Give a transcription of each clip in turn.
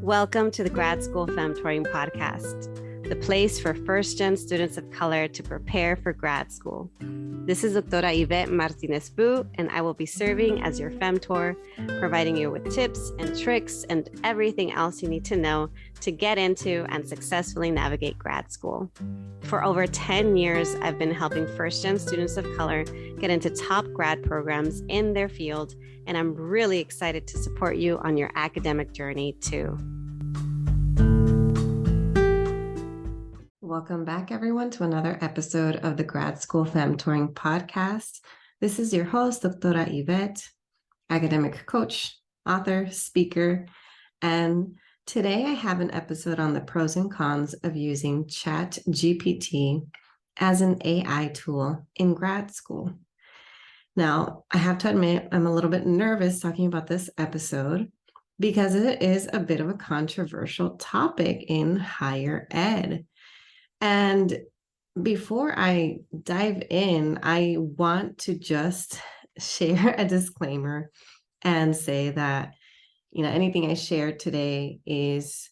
Welcome to the Grad School Femtoring Podcast, the place for first-gen students of color to prepare for grad school. This is Doctora Yvette Martinez-Fu, and I will be serving as your femtor, providing you with tips and tricks and everything else you need to know to get into and successfully navigate grad school. For over 10 years, I've been helping first-gen students of color get into top grad programs in their field, and I'm really excited to support you on your academic journey too. Welcome back, everyone, to another episode of the Grad School Femtoring Podcast. This is your host, Doctora Yvette, academic coach, author, speaker, and today I have an episode on the pros and cons of using Chat GPT as an AI tool in grad school. Now, I have to admit, I'm a little bit nervous talking about this episode because it is a bit of a controversial topic in higher ed. And before I dive in, I want to just share a disclaimer and say that, anything I share today is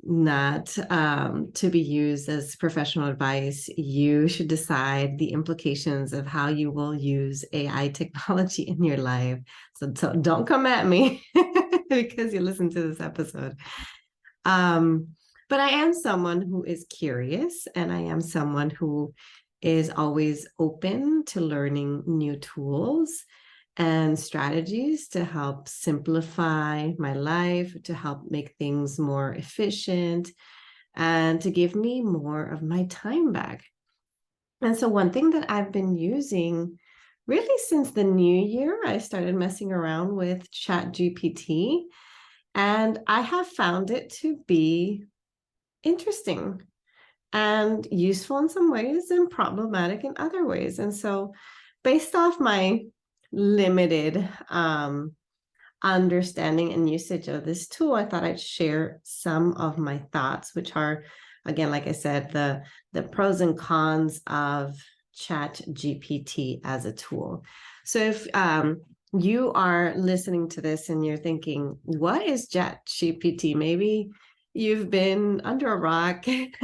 not to be used as professional advice. You should decide the implications of how you will use AI technology in your life. So don't come at me because you listen to this episode. But I am someone who is curious, and I am someone who is always open to learning new tools and strategies to help simplify my life, to help make things more efficient, and to give me more of my time back. And so one thing that I've been using really since the new year, I started messing around with Chat GPT, and I have found it to be interesting and useful in some ways and problematic in other ways. And so based off my limited understanding and usage of this tool, I thought I'd share some of my thoughts, which are, again, like I said, the pros and cons of Chat GPT as a tool. So if you are listening to this and you're thinking, what is Chat GPT? Maybe you've been under a rock and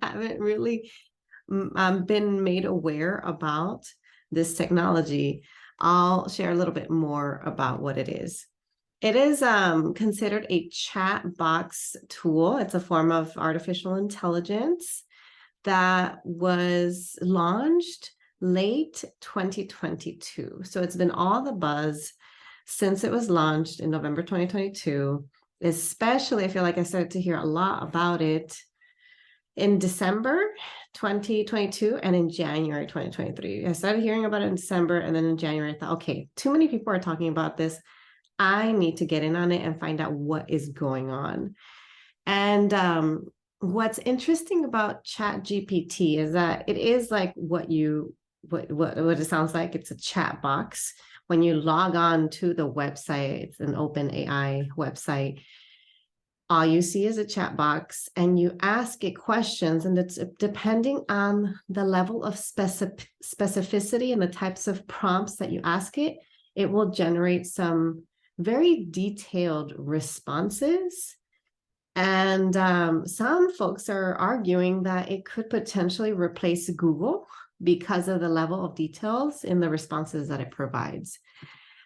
haven't really been made aware about this technology. I'll share a little bit more about what it is. It is considered a chat box tool. It's a form of artificial intelligence that was launched late 2022. So it's been all the buzz since it was launched in November 2022. Especially, I feel like I started to hear a lot about it in December 2022 and in January 2023. I started hearing about it in December, and then in January, I thought, okay, too many people are talking about this. I need to get in on it and find out what is going on. And what's interesting about Chat GPT is that it is like what it sounds like. It's a chat box. When you log on to the website, it's an OpenAI website, all you see is a chat box, and you ask it questions, and it's depending on the level of specificity and the types of prompts that you ask it, it will generate some very detailed responses. And some folks are arguing that it could potentially replace Google because of the level of details in the responses that it provides.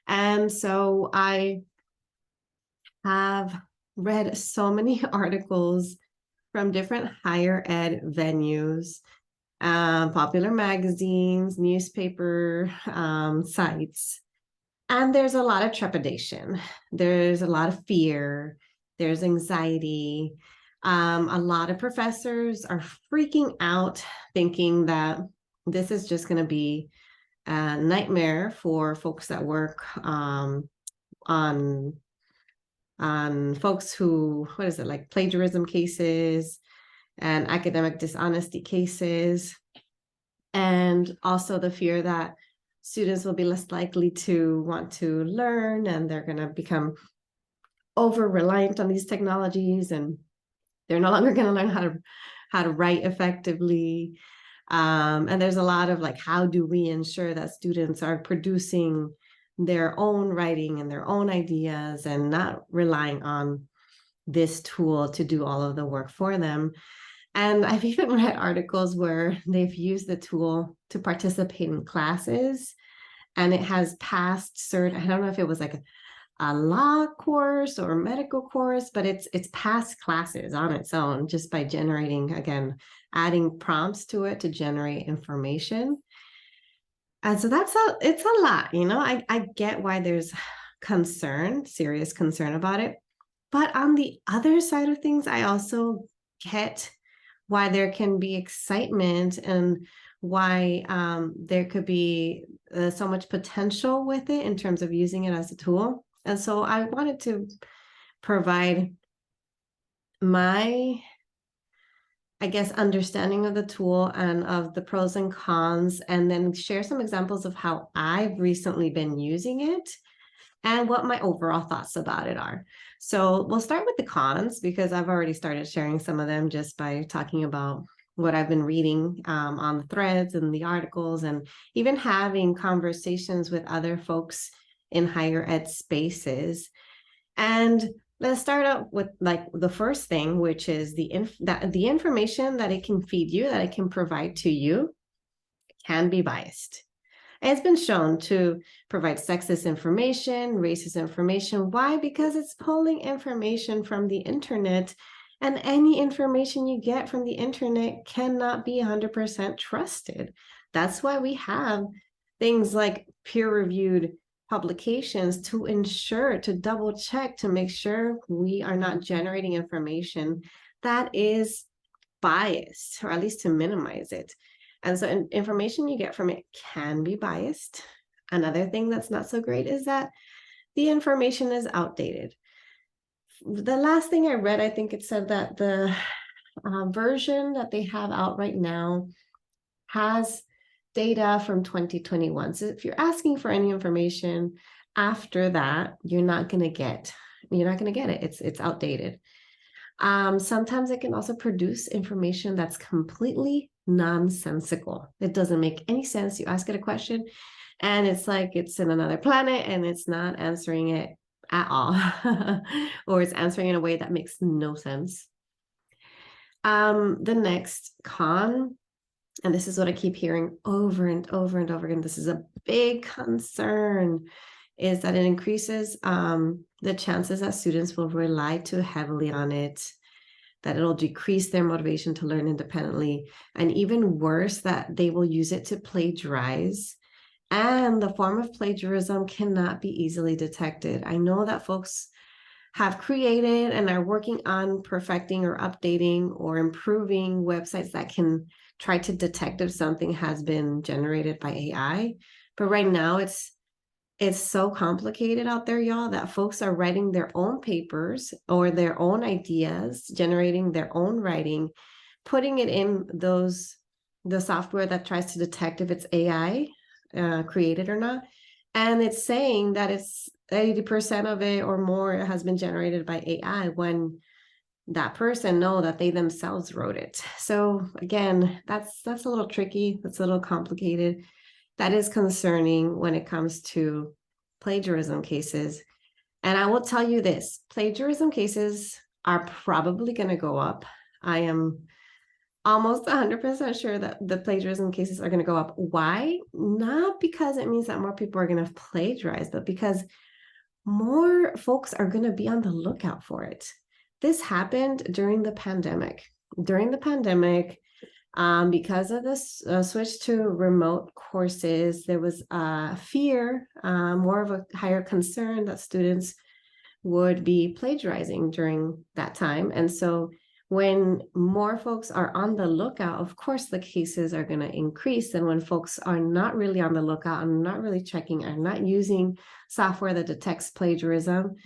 And so I have read so many articles from different higher ed venues, popular magazines, newspaper sites, and there's a lot of trepidation. There's a lot of fear. There's anxiety. A lot of professors are freaking out, thinking that this is just going to be a nightmare for folks that work on folks who, like plagiarism cases and academic dishonesty cases. And also the fear that students will be less likely to want to learn, and they're going to become over-reliant on these technologies, and they're no longer going to learn how to write effectively. And there's a lot of how do we ensure that students are producing their own writing and their own ideas and not relying on this tool to do all of the work for them. And I've even read articles where they've used the tool to participate in classes, and it has passed cert. I don't know if it was like a law course or a medical course, but it's passed classes on its own just by generating, again, adding prompts to it to generate information. And so it's a lot, I get why there's serious concern about it. But on the other side of things, I also get why there can be excitement and why there could be so much potential with it in terms of using it as a tool. And so I wanted to provide my, I guess, understanding of the tool and of the pros and cons, and then share some examples of how I've recently been using it and what my overall thoughts about it are. So we'll start with the cons, because I've already started sharing some of them just by talking about what I've been reading on the threads and the articles, and even having conversations with other folks in higher ed spaces. And let's start out with like the first thing, which is the information that it can feed you, that it can provide to you, can be biased. It's been shown to provide sexist information, racist information. Why? Because it's pulling information from the internet, and any information you get from the internet cannot be 100% trusted. That's why we have things like peer-reviewed publications to ensure, to double check, to make sure we are not generating information that is biased, or at least to minimize it. And so information you get from it can be biased. Another thing that's not so great is that the information is outdated. The last thing I read, I think it said that the version that they have out right now has data from 2021. So if you're asking for any information after that, you're not going to get it. It's outdated. Sometimes it can also produce information that's completely nonsensical. It doesn't make any sense. You ask it a question and it's like it's in another planet and it's not answering it at all, or it's answering in a way that makes no sense. The next con, and this is what I keep hearing over and over and over again, this is a big concern, is that it increases the chances that students will rely too heavily on it, that it'll decrease their motivation to learn independently, and even worse, that they will use it to plagiarize. And the form of plagiarism cannot be easily detected. I know that folks have created and are working on perfecting or updating or improving websites that can try to detect if something has been generated by AI. But right now it's so complicated out there, y'all, that folks are writing their own papers or their own ideas, generating their own writing, putting it in the software that tries to detect if it's AI created or not. And it's saying that it's 80% of it or more has been generated by AI, when that person know that they themselves wrote it. So again, that's a little tricky. That's a little complicated. That is concerning when it comes to plagiarism cases. And I will tell you this, plagiarism cases are probably going to go up. I am almost 100% sure that the plagiarism cases are going to go up. Why? Not because it means that more people are going to plagiarize, but because more folks are going to be on the lookout for it. This happened during the pandemic. Because of this switch to remote courses, there was fear, more of a higher concern that students would be plagiarizing during that time. And so when more folks are on the lookout, of course, the cases are going to increase. And when folks are not really on the lookout and not really checking and not using software that detects plagiarism,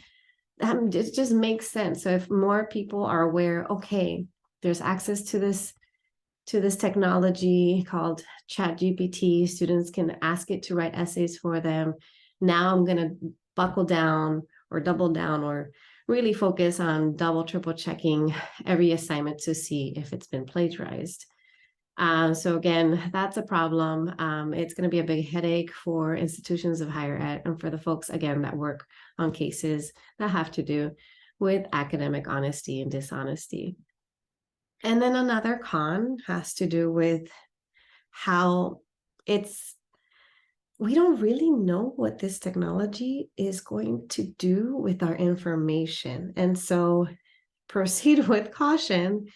it just makes sense. So if more people are aware, okay, there's access to this technology called Chat GPT, students can ask it to write essays for them. Now I'm going to buckle down or double down or really focus on double, triple checking every assignment to see if it's been plagiarized. So again, that's a problem. It's going to be a big headache for institutions of higher ed and for the folks, again, that work on cases that have to do with academic honesty and dishonesty. And then another con has to do with how we don't really know what this technology is going to do with our information. And so proceed with caution.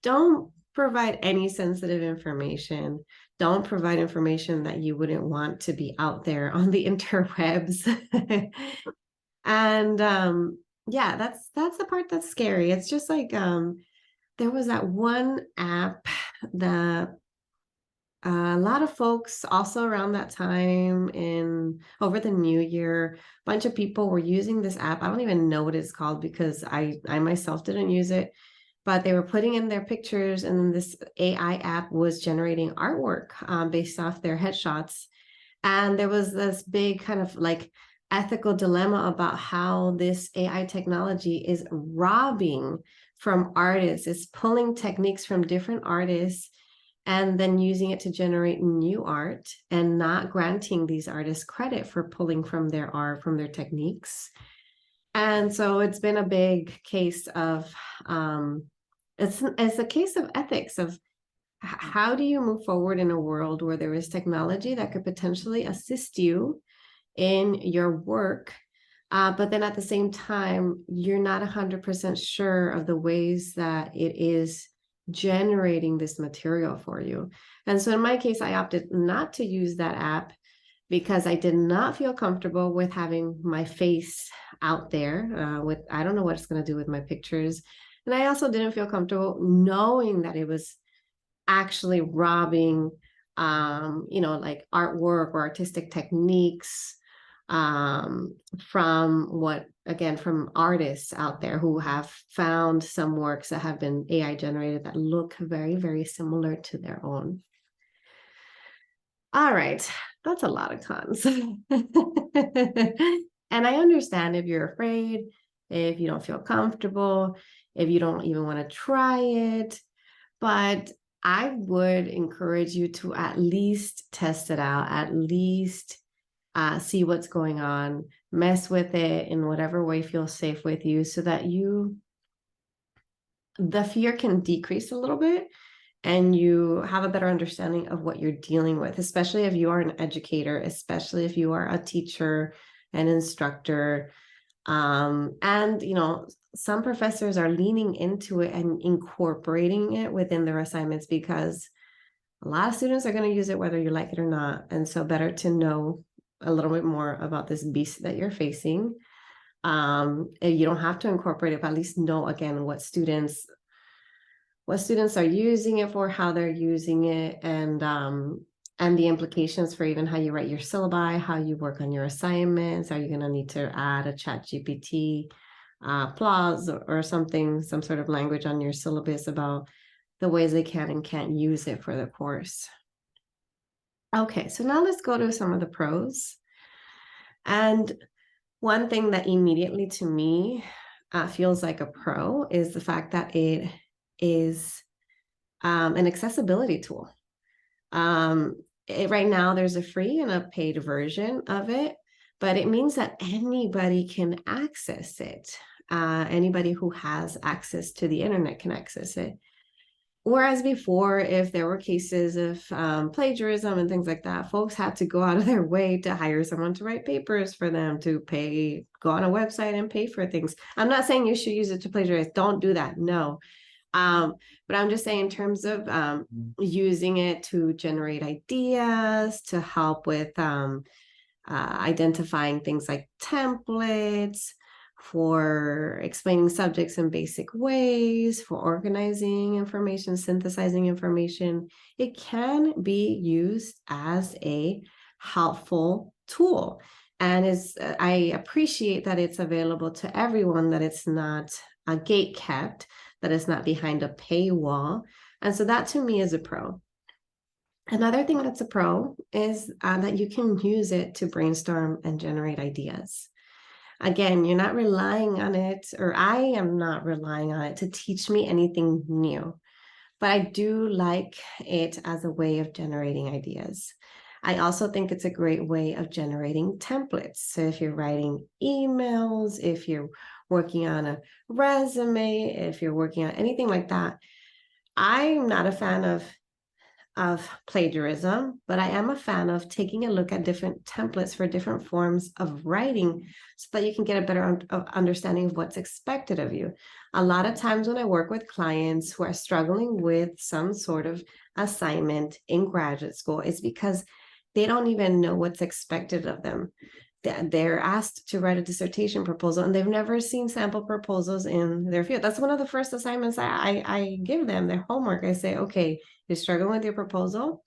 Don't provide any sensitive information. Don't provide information that you wouldn't want to be out there on the interwebs. And yeah, that's the part that's scary. It's just like there was that one app that a lot of folks also around that time over the new year, a bunch of people were using this app. I don't even know what it's called because I myself didn't use it, but they were putting in their pictures, and then this AI app was generating artwork based off their headshots. And there was this big kind of like ethical dilemma about how this AI technology is robbing from artists. It's pulling techniques from different artists and then using it to generate new art and not granting these artists credit for pulling from their art, from their techniques. And so it's been a big case of, it's a case of ethics of how do you move forward in a world where there is technology that could potentially assist you in your work, but then at the same time, you're not 100% sure of the ways that it is generating this material for you. And so in my case, I opted not to use that app because I did not feel comfortable with having my face out there I don't know what it's going to do with my pictures. And I also didn't feel comfortable knowing that it was actually robbing, like artwork or artistic techniques from artists out there who have found some works that have been AI generated that look very, very similar to their own. All right, that's a lot of cons. And I understand if you're afraid, if you don't feel comfortable, if you don't even want to try it, but I would encourage you to at least test it out, at least see what's going on, mess with it in whatever way feels safe with you so that the fear can decrease a little bit and you have a better understanding of what you're dealing with, especially if you are an educator, especially if you are a teacher, an instructor. And, some professors are leaning into it and incorporating it within their assignments because a lot of students are going to use it whether you like it or not. And so better to know a little bit more about this beast that you're facing. If you don't have to incorporate it, but at least know, again, what students are using it for, how they're using it, and the implications for even how you write your syllabi, how you work on your assignments. Are you going to need to add a Chat GPT clause or something, some sort of language on your syllabus about the ways they can and can't use it for the course? Okay, so now let's go to some of the pros. And one thing that immediately to me feels like a pro is the fact that it is an accessibility tool. Right now, there's a free and a paid version of it, but it means that anybody can access it. Anybody who has access to the internet can access it. Whereas before, if there were cases of plagiarism and things like that, folks had to go out of their way to hire someone to write papers for them, to go on a website and pay for things. I'm not saying you should use it to plagiarize. Don't do that. No. But I'm just saying in terms of using it to generate ideas, to help with identifying things like templates, for explaining subjects in basic ways, for organizing information, synthesizing information, it can be used as a helpful tool. And I appreciate that it's available to everyone, that it's not gate kept, that it's not behind a paywall. And so that to me is a pro. Another thing that's a pro is that you can use it to brainstorm and generate ideas. Again, you're not relying on it, or I am not relying on it to teach me anything new, but I do like it as a way of generating ideas. I also think it's a great way of generating templates. So if you're writing emails, if you're working on a resume, if you're working on anything like that. I'm not a fan of plagiarism, but I am a fan of taking a look at different templates for different forms of writing so that you can get a better understanding of what's expected of you. A lot of times when I work with clients who are struggling with some sort of assignment in graduate school, it's because they don't even know what's expected of them. They're asked to write a dissertation proposal and they've never seen sample proposals in their field. That's one of the first assignments I give them, their homework. I say, okay, you're struggling with your proposal.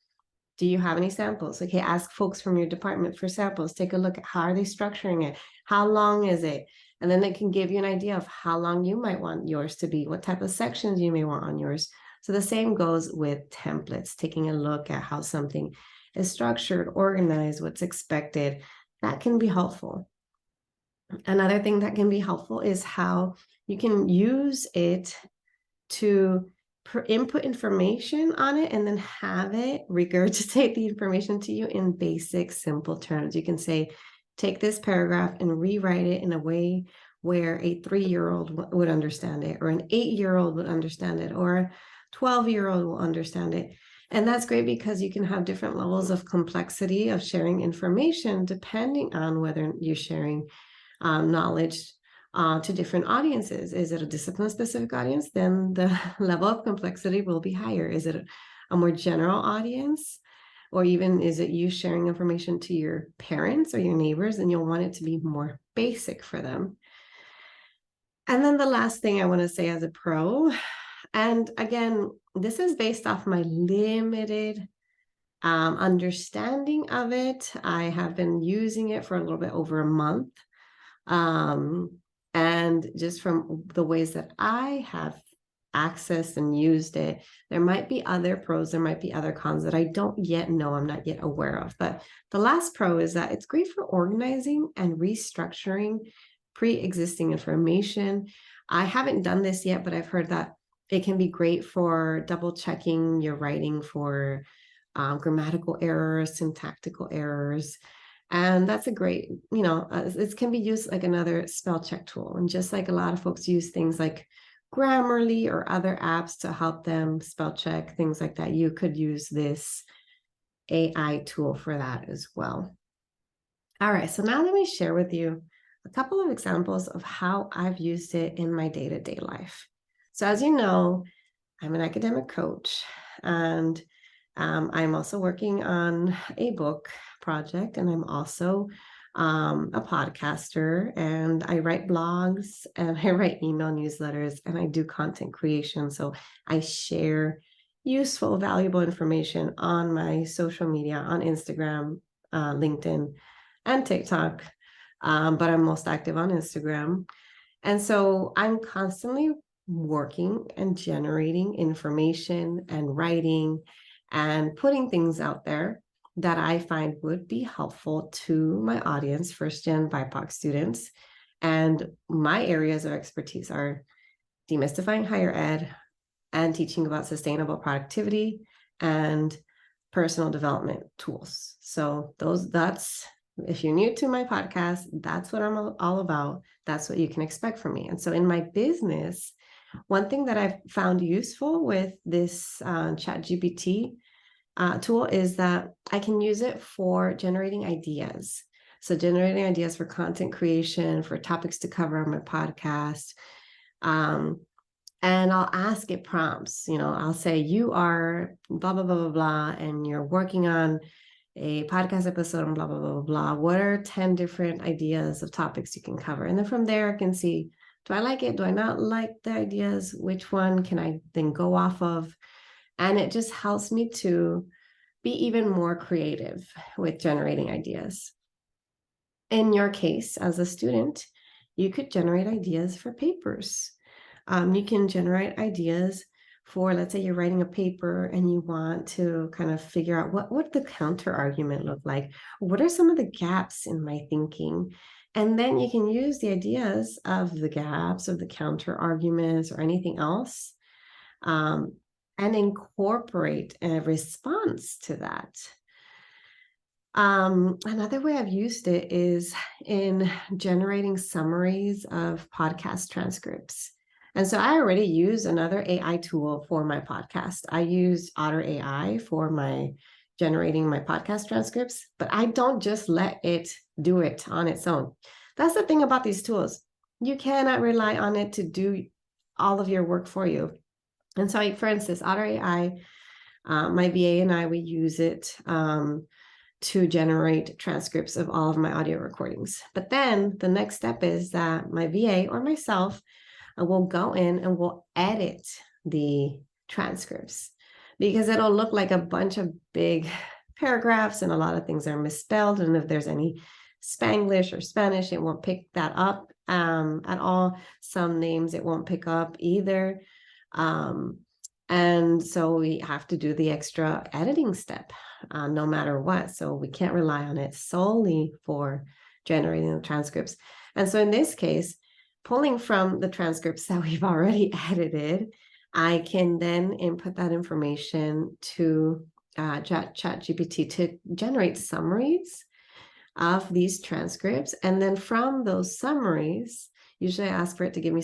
Do you have any samples? Okay, ask folks from your department for samples. Take a look at how are they structuring it? How long is it? And then they can give you an idea of how long you might want yours to be, what type of sections you may want on yours. So the same goes with templates, taking a look at how something is structured, organized, what's expected. That can be helpful. Another thing that can be helpful is how you can use it to input information on it and then have it regurgitate the information to you in basic, simple terms. You can say, take this paragraph and rewrite it in a way where a 3-year-old would understand it, or an 8-year-old would understand it, or a 12-year-old will understand it. And that's great because you can have different levels of complexity of sharing information depending on whether you're sharing knowledge to different audiences. Is it a discipline-specific audience? Then the level of complexity will be higher. Is it a more general audience? Or even is it you sharing information to your parents or your neighbors? And you'll want it to be more basic for them. And then the last thing I want to say as a pro, and again, this is based off my limited understanding of it. I have been using it for a little bit over a month. And just from the ways that I have accessed and used it, there might be other pros, there might be other cons that I don't yet know, I'm not yet aware of. But the last pro is that it's great for organizing and restructuring pre-existing information. I haven't done this yet, but I've heard that it can be great for double checking your writing for grammatical errors, syntactical errors. And that's a great, it can be used like another spell check tool. And just like a lot of folks use things like Grammarly or other apps to help them spell check, things like that, you could use this AI tool for that as well. All right, so now let me share with you a couple of examples of how I've used it in my day-to-day life. So as you know, I'm an academic coach, and I'm also working on a book project, and I'm also a podcaster, and I write blogs, and I write email newsletters, and I do content creation. So I share useful, valuable information on my social media, on Instagram, LinkedIn, and TikTok. But I'm most active on Instagram. And so I'm constantly working and generating information and writing and putting things out there that I find would be helpful to my audience, first-gen BIPOC students. And my areas of expertise are demystifying higher ed and teaching about sustainable productivity and personal development tools. So if you're new to my podcast, that's what I'm all about. That's what you can expect from me. And so in my business, one thing that I've found useful with this Chat GPT tool is that I can use it for generating ideas. So generating ideas for content creation, for topics to cover on my podcast. And I'll ask it prompts. I'll say, you are blah, blah, blah, blah, blah, and you're working on a podcast episode on blah, blah, blah, blah, blah. What are 10 different ideas of topics you can cover? And then from there, I can see, do I like it? Do I not like the ideas? Which one can I then go off of? And it just helps me to be even more creative with generating ideas. In your case, as a student, you could generate ideas for papers. You can generate ideas for, let's say you're writing a paper and you want to kind of figure out what the counter argument look like. What are some of the gaps in my thinking? And then you can use the ideas of the gaps, of the counter arguments, or anything else, and incorporate a response to that. Another way I've used it is in generating summaries of podcast transcripts. And so I already use another AI tool for my podcast. I use Otter AI for my generating my podcast transcripts, but I don't just let it do it on its own. That's the thing about these tools. You cannot rely on it to do all of your work for you. And so, for instance, Otter AI, my VA and I, we use it to generate transcripts of all of my audio recordings. But then the next step is that my VA or myself will go in and will edit the transcripts, because it'll look like a bunch of big paragraphs and a lot of things are misspelled. And if there's any Spanglish or Spanish, it won't pick that up at all. Some names it won't pick up either. And so we have to do the extra editing step no matter what. So we can't rely on it solely for generating the transcripts. And so in this case, pulling from the transcripts that we've already edited, I can then input that information to Chat GPT to generate summaries of these transcripts. And then from those summaries, usually I ask for it to give me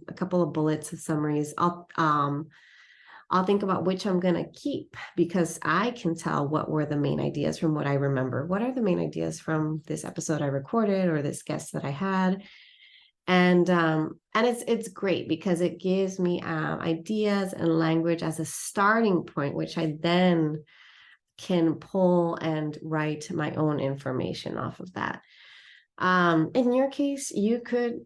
a couple of bullets of summaries. I'll think about which I'm going to keep, because I can tell what were the main ideas from what I remember. What are the main ideas from this episode I recorded or this guest that I had? And it's great because it gives me ideas and language as a starting point, which I then can pull and write my own information off of that. In your case, you could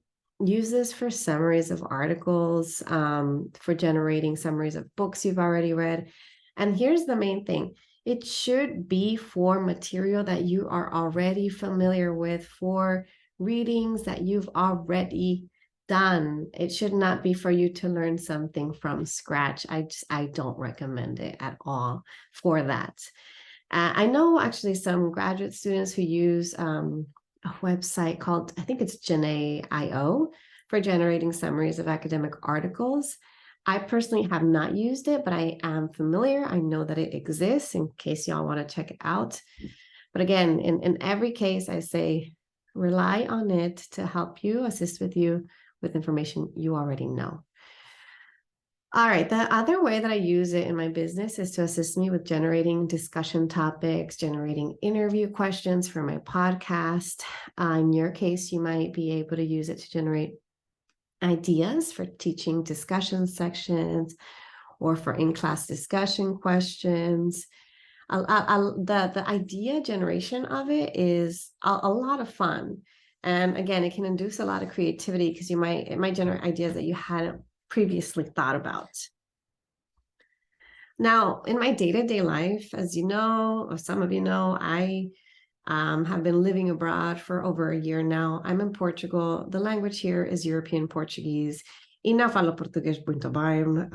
use this for summaries of articles, for generating summaries of books you've already read. And here's the main thing. It should be for material that you are already familiar with, for readings that you've already done. It should not be for you to learn something from scratch. I don't recommend it at all for that. I know actually some graduate students who use a website called, I think it's Janae.io, for generating summaries of academic articles. I personally have not used it, but I am familiar. I know that it exists in case y'all want to check it out. But again, in every case, I say rely on it to help you, assist with you with information you already know. All right, the other way that I use it in my business is to assist me with generating discussion topics, generating interview questions for my podcast. In your case, you might be able to use it to generate ideas for teaching discussion sections or for in-class discussion questions. The idea generation of it is a lot of fun. And again, it can induce a lot of creativity because it might generate ideas that you hadn't previously thought about. Now, in my day-to-day life, as you know, or some of you know, I have been living abroad for over a year now. I'm in Portugal. The language here is European Portuguese. E não falo português muito bem.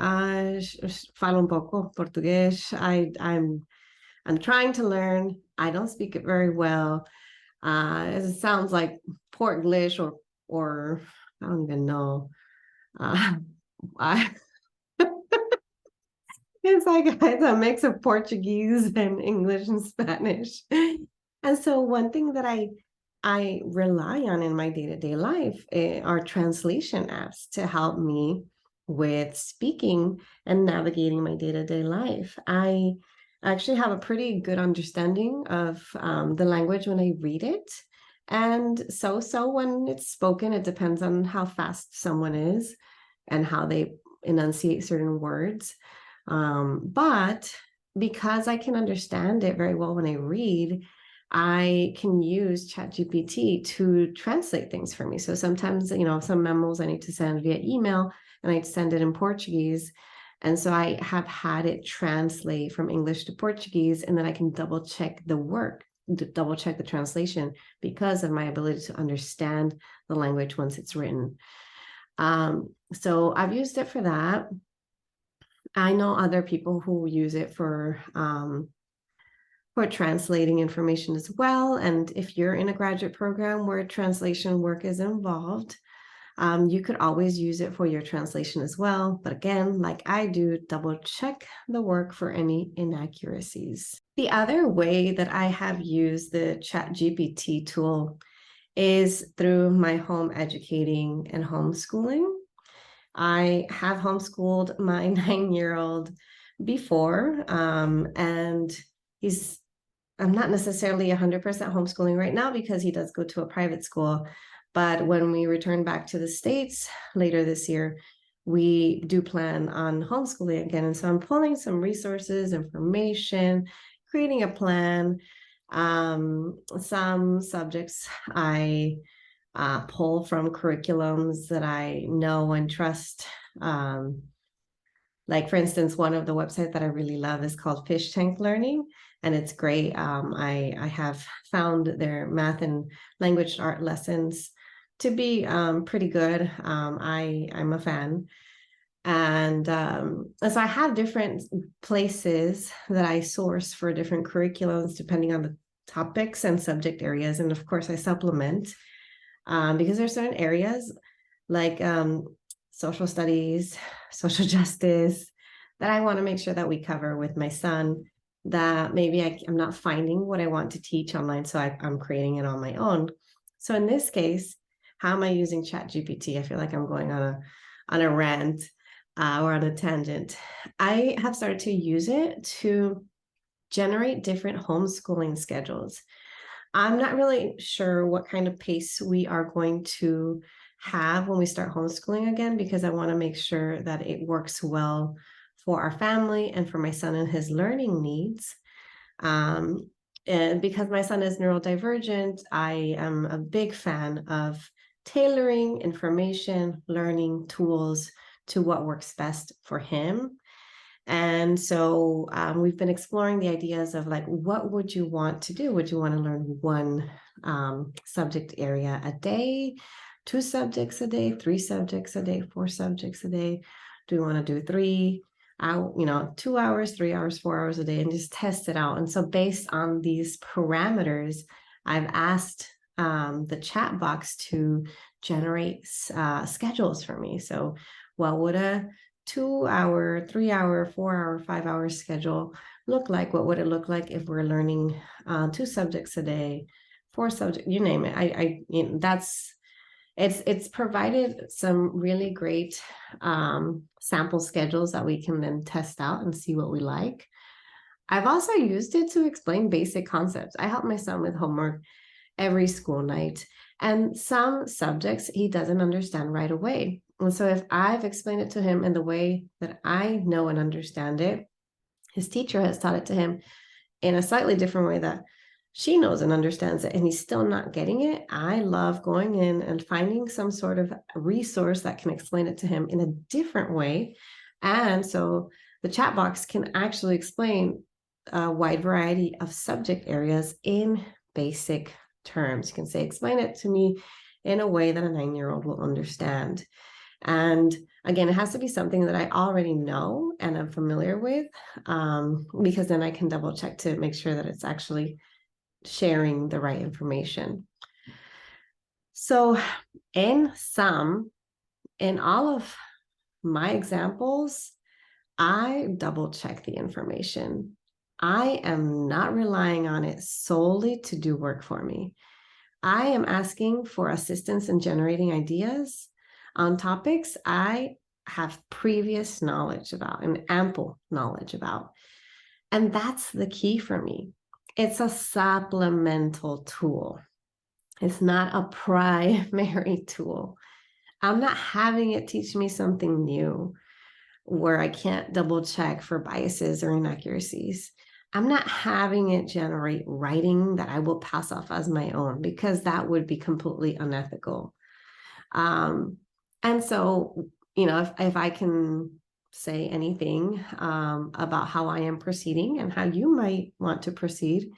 Falo pouco português. I'm trying to learn. I don't speak it very well. It sounds like Porglish or I don't even know. It's like it's a mix of Portuguese and English and Spanish. And so one thing that I rely on in my day-to-day life are translation apps to help me with speaking and navigating my day-to-day life. I actually have a pretty good understanding of the language when I read it. And so when it's spoken, it depends on how fast someone is and how they enunciate certain words. But because I can understand it very well when I read, I can use Chat GPT to translate things for me. So sometimes, some memos I need to send via email and I send it in Portuguese. And so I have had it translate from English to Portuguese, and then I can double check the translation because of my ability to understand the language once it's written. So I've used it for that. I know other people who use it for translating information as well. And if you're in a graduate program where translation work is involved, You could always use it for your translation as well. But again, like I do, double check the work for any inaccuracies. The other way that I have used the Chat GPT tool is through my home educating and homeschooling. I have homeschooled my 9-year-old before, and I'm not necessarily 100% homeschooling right now because he does go to a private school. But when we return back to the States later this year, we do plan on homeschooling again. And so I'm pulling some resources, information, creating a plan. Some subjects I pull from curriculums that I know and trust. Like, for instance, one of the websites that I really love is called Fish Tank Learning, and it's great. I have found their math and language art lessons to be pretty good. I'm a fan. And so I have different places that I source for different curriculums depending on the topics and subject areas. And of course, I supplement because there's certain areas like social studies, social justice, that I want to make sure that we cover with my son, that maybe I'm not finding what I want to teach online, so I'm creating it on my own. So in this case, how am I using Chat GPT? I feel like I'm going on a rant or on a tangent. I have started to use it to generate different homeschooling schedules. I'm not really sure what kind of pace we are going to have when we start homeschooling again, because I want to make sure that it works well for our family and for my son and his learning needs. And because my son is neurodivergent, I am a big fan of tailoring information, learning tools to what works best for him. And so we've been exploring the ideas of like, what would you want to do? Would you want to learn one subject area a day, 2 subjects a day, 3 subjects a day, 4 subjects a day? Do we want to do 3 out, 2 hours, 3 hours, 4 hours a day, and just test it out? And so based on these parameters, I've asked the chat box to generate schedules for me. So what would a 2-hour, 3-hour, 4-hour, 5-hour schedule look like? What would it look like if we're learning 2 subjects a day, 4 subjects, you name it? It's provided some really great sample schedules that we can then test out and see what we like. I've also used it to explain basic concepts. I help my son with homework every school night, and some subjects he doesn't understand right away. And so if I've explained it to him in the way that I know and understand it, his teacher has taught it to him in a slightly different way that she knows and understands it, and he's still not getting it. I love going in and finding some sort of resource that can explain it to him in a different way. And so the chat box can actually explain a wide variety of subject areas in basic terms. You can say, explain it to me in a way that a 9-year-old will understand. And again, it has to be something that I already know and I'm familiar with, because then I can double check to make sure that it's actually sharing the right information. So in all of my examples, I double check the information. I am not relying on it solely to do work for me. I am asking for assistance in generating ideas on topics I have previous knowledge about and ample knowledge about. And that's the key for me. It's a supplemental tool. It's not a primary tool. I'm not having it teach me something new where I can't double check for biases or inaccuracies. I'm not having it generate writing that I will pass off as my own, because that would be completely unethical. And so, if I can say anything about how I am proceeding and how you might want to proceed,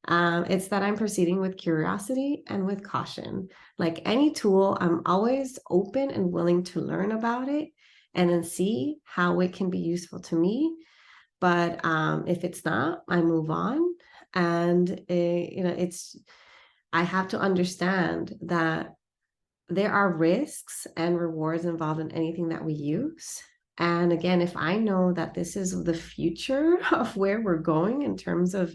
it's that I'm proceeding with curiosity and with caution. Like any tool, I'm always open and willing to learn about it and then see how it can be useful to me. But if it's not, I move on. And I have to understand that there are risks and rewards involved in anything that we use. And again, if I know that this is the future of where we're going in terms of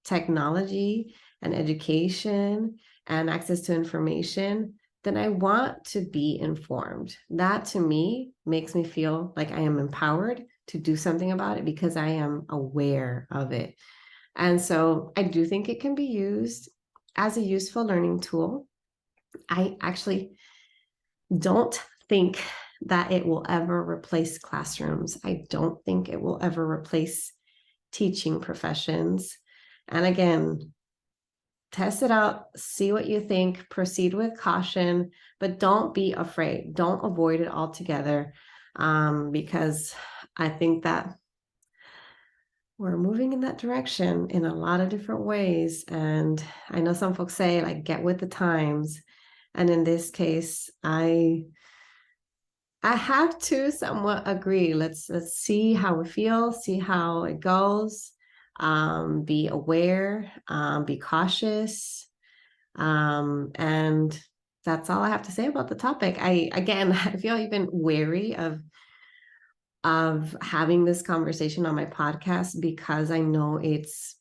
technology and education and access to information, then I want to be informed. That to me makes me feel like I am empowered to do something about it because I am aware of it. And so I do think it can be used as a useful learning tool. I actually don't think that it will ever replace classrooms. I don't think it will ever replace teaching professions. And again, test it out, see what you think, proceed with caution, but don't be afraid. Don't avoid it altogether, because I think that we're moving in that direction in a lot of different ways. And I know some folks say, like, get with the times. And in this case, I have to somewhat agree. Let's see how we feel, see how it goes. Be aware, be cautious. And that's all I have to say about the topic. I feel even wary of having this conversation on my podcast because I know it's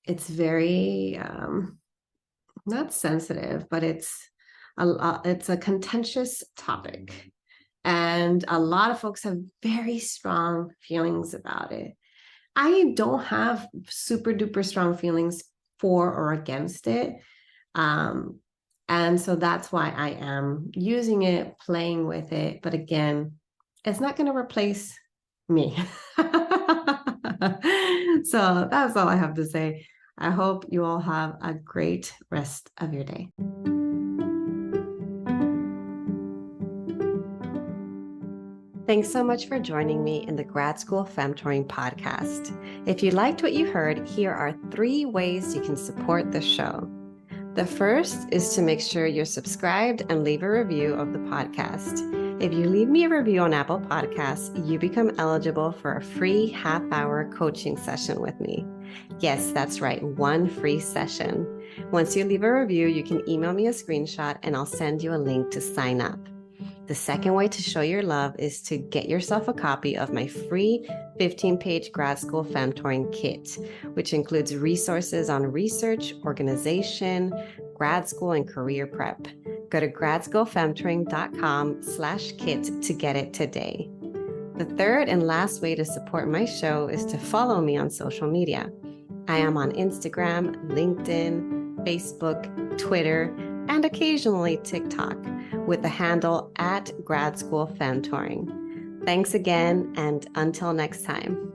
very not sensitive, but it's a contentious topic. And a lot of folks have very strong feelings about it. I don't have super duper strong feelings for or against it. And so that's why I am using it, playing with it. But again, it's not going to replace me. So that's all I have to say. I hope you all have a great rest of your day. Thanks so much for joining me in the Grad School Femtoring Podcast. If you liked what you heard, here are 3 ways you can support the show. The first is to make sure you're subscribed and leave a review of the podcast. If you leave me a review on Apple Podcasts, you become eligible for a free half-hour coaching session with me. Yes, that's right, 1 free session. Once you leave a review, you can email me a screenshot and I'll send you a link to sign up. The second way to show your love is to get yourself a copy of my free 15-page Grad School Femtoring kit, which includes resources on research, organization, grad school, and career prep. Go to gradschoolfemtoring.com/kit to get it today. The third and last way to support my show is to follow me on social media. I am on Instagram, LinkedIn, Facebook, Twitter, and occasionally TikTok with the handle @GradSchoolFemtoring. Thanks again, and until next time.